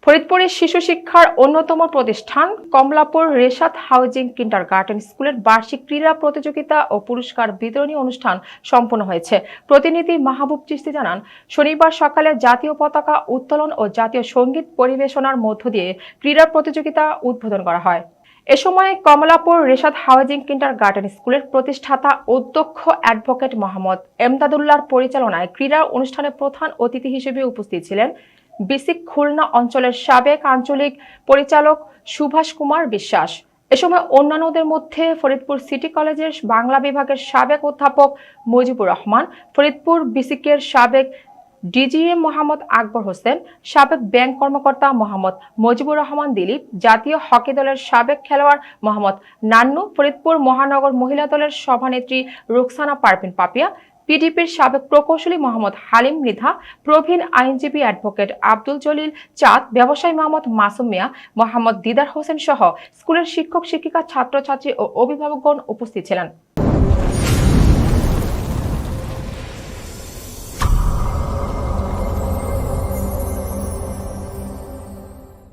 ফরিদপুরের শিশু শিক্ষার অন্যতম প্রতিষ্ঠান কমলাপুর রেশাদ হাউজিং কিন্ডারগার্টেন স্কুলের বার্ষিক ক্রীড়া প্রতিযোগিতা ও পুরস্কার বিতরণী অনুষ্ঠান সম্পন্ন হয়েছে। প্রতিনিধি মাহবুব চিশতি জানান, শনিবার সকালে জাতীয় পতাকা উত্তোলন ও জাতীয় সঙ্গীত পরিবেশনার মধ্য দিয়ে ক্রীড়া প্রতিযোগিতা উদ্বোধন করা হয়। এ সময় কমলাপুর রেশাদ হাউজিং কিন্ডারগার্টেন স্কুলের প্রতিষ্ঠাতা অধ্যক্ষ অ্যাডভোকেট মোহাম্মদ এমদাদুল্লাহর পরিচালনায় ক্রীড়া অনুষ্ঠানে প্রধান অতিথি হিসেবে উপস্থিত ছিলেন বিসিক খুলনা অঞ্চলের সাবেক আঞ্চলিক পরিচালক সুভাষ কুমার বিশ্বাস। এ সময় অন্যান্যদের মধ্যে ফরিদপুর সিটি কলেজের বাংলা বিভাগের সাবেক অধ্যাপক মুজিবুর রহমান, ফরিদপুর বিসিকের সাবেক ডিজিএম মোহাম্মদ আকবর হোসেন, সাবেক ব্যাংক কর্মকর্তা মোহাম্মদ মুজিবুর রহমান দিলীপ, জাতীয় হকি দলের সাবেক খেলোয়াড় মোহাম্মদ নান্নু, ফরিদপুর মহানগর মহিলা দলের সভানেত্রী রুকসানা পারভিন পাপিয়া, পিডিপির সাবেক প্রকৌশলী মোহাম্মদ হালিম মৃধা, প্রবীণ আইনজীবী অ্যাডভোকেট আব্দুল জলিল চাঁদ, ব্যবসায়ী মোহাম্মদ মাসুম মিয়া, মোহাম্মদ দিদার হোসেন সহ স্কুলের শিক্ষক শিক্ষিকা, ছাত্রছাত্রী ও অভিভাবকগণ উপস্থিত ছিলেন।